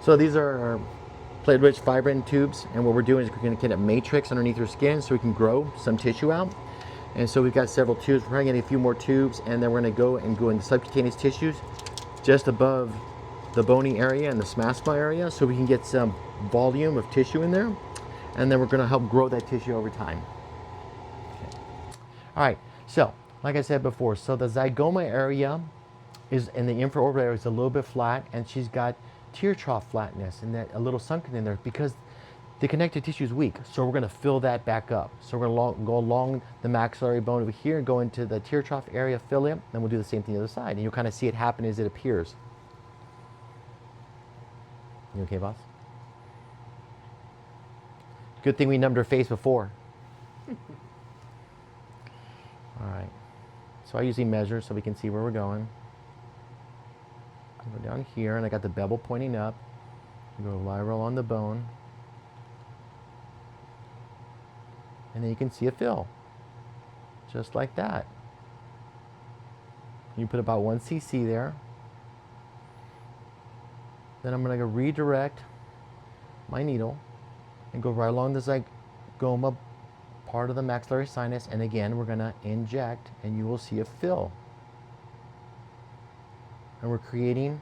So these are our Platelet Rich Fibrin tubes, and what we're doing is we're going to get a matrix underneath her skin so we can grow some tissue out. And so we've got several tubes. We're going to get a few more tubes, and then we're going to go into subcutaneous tissues just above the bony area and the smastma area, so we can get some volume of tissue in there, and then we're going to help grow that tissue over time. Okay. All right. So, like I said before, so the zygoma area is in the infraorbital area is a little bit flat, and she's got tear trough flatness and that a little sunken in there because the connective tissue is weak. So we're going to fill that back up. So we're going to go along the maxillary bone over here and go into the tear trough area, fill it, then we'll do the same thing the other side, and you'll kind of see it happen as it appears. You okay, boss? Good thing we numbed her face before. All right. So I usually measure so we can see where we're going. Go down here, and I got the bevel pointing up. Go lateral on the bone. And then you can see it fill. Just like that. You put about 1 cc there. Then I'm going to redirect my needle and go right along the zygoma part of the maxillary sinus, and again we're going to inject, and you will see a fill. And we're creating,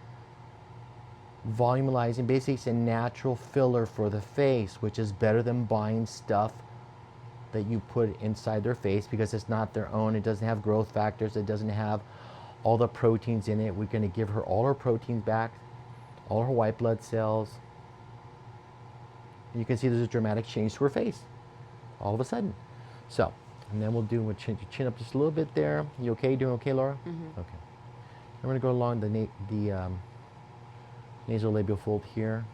volumizing, basically it's a natural filler for the face, which is better than buying stuff that you put inside their face because it's not their own. It doesn't have growth factors. It doesn't have all the proteins in it. We're going to give her all her proteins back, all her white blood cells. And you can see there's a dramatic change to her face all of a sudden. So, and then we'll chin up just a little bit there. You okay? Doing okay, Laura? Mm-hmm. Okay. I'm going to go along the nasolabial fold here.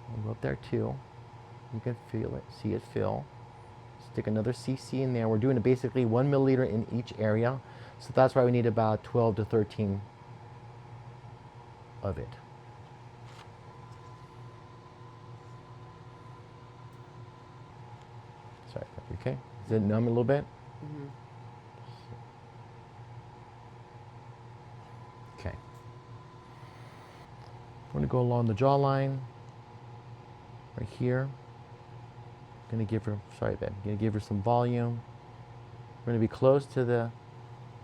I'll go up there too. You can feel it, see it fill. Stick another cc in there. We're doing basically 1 milliliter in each area. So that's why we need about 12 to 13 of it. Sorry, okay? Is it numb a little bit? Mm-hmm. Okay. I'm going to go along the jawline, right here. I'm going to give her, sorry, babe, I'm going to give her some volume. We're going to be close to the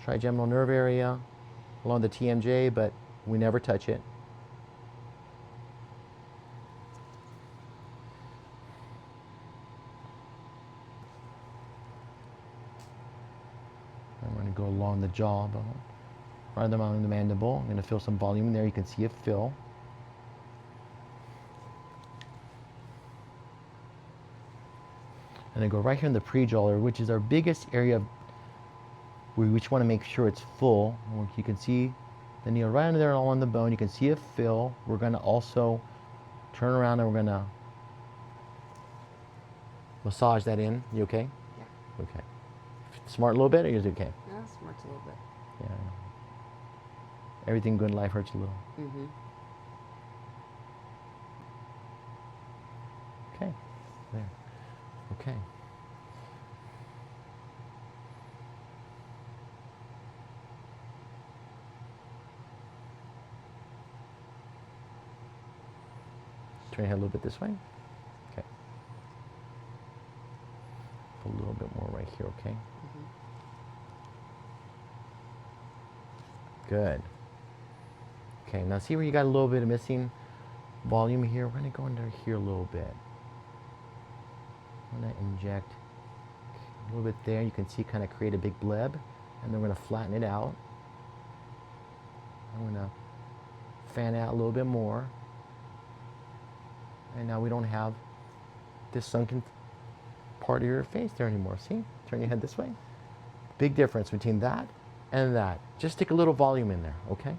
trigeminal nerve area, along the TMJ, but we never touch it. I'm going to go along the jawbone, right along the mandible. I'm going to feel some volume in there. You can see it fill. And then go right here in the prejaw, which is our biggest area. We just want to make sure it's full. You can see the needle right under there along the bone. You can see it fill. We're going to also turn around and we're going to massage that in. You okay? Yeah. Okay. Smart a little bit, or is it okay? No, smart's a little bit. Yeah. Everything good in life hurts a little. Mm-hmm. Okay. There. Okay. Turn your head a little bit this way. Okay. A little bit more right here, okay? Mm-hmm. Good. Okay, now see where you got a little bit of missing volume here? We're going to go under here a little bit. I'm going to inject a little bit there. You can see kind of create a big bleb, and then we're going to flatten it out. I'm going to fan out a little bit more. And now we don't have this sunken part of your face there anymore. See? Turn your head this way. Big difference between that and that. Just stick a little volume in there, okay?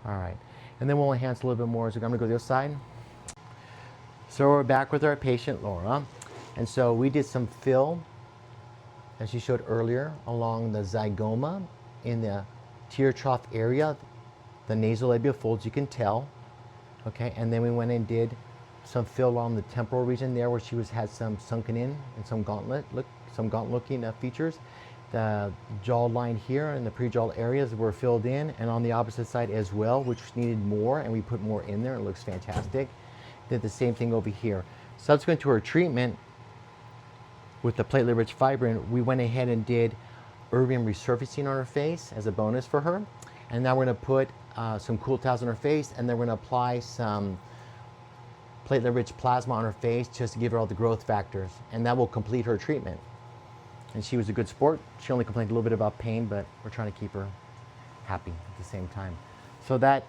All right. And then we'll enhance a little bit more. So I'm going to go to the other side. So we're back with our patient, Laura. And so we did some fill, as she showed earlier, along the zygoma in the tear trough area, the nasolabial folds, you can tell. Okay, and then we went and did some fill along the temporal region there where she had some sunken in and some gauntlet looking features. The jaw line here and the pre-jaw areas were filled in, and on the opposite side as well, which needed more, and we put more in there. It looks fantastic. Did the same thing over here. Subsequent to her treatment with the platelet rich fibrin, we went ahead and did erbium resurfacing on her face as a bonus for her. And now we're gonna put some cool towels on her face, and then we're gonna apply some platelet rich plasma on her face just to give her all the growth factors, and that will complete her treatment. And she was a good sport. She only complained a little bit about pain, but we're trying to keep her happy at the same time. So that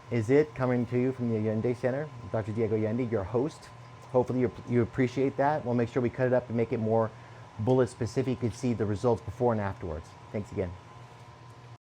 is it, coming to you from the Allende Center. Dr. Diego Allende, your host. Hopefully you appreciate that. We'll make sure we cut it up and make it more bullet specific. You can see the results before and afterwards. Thanks again.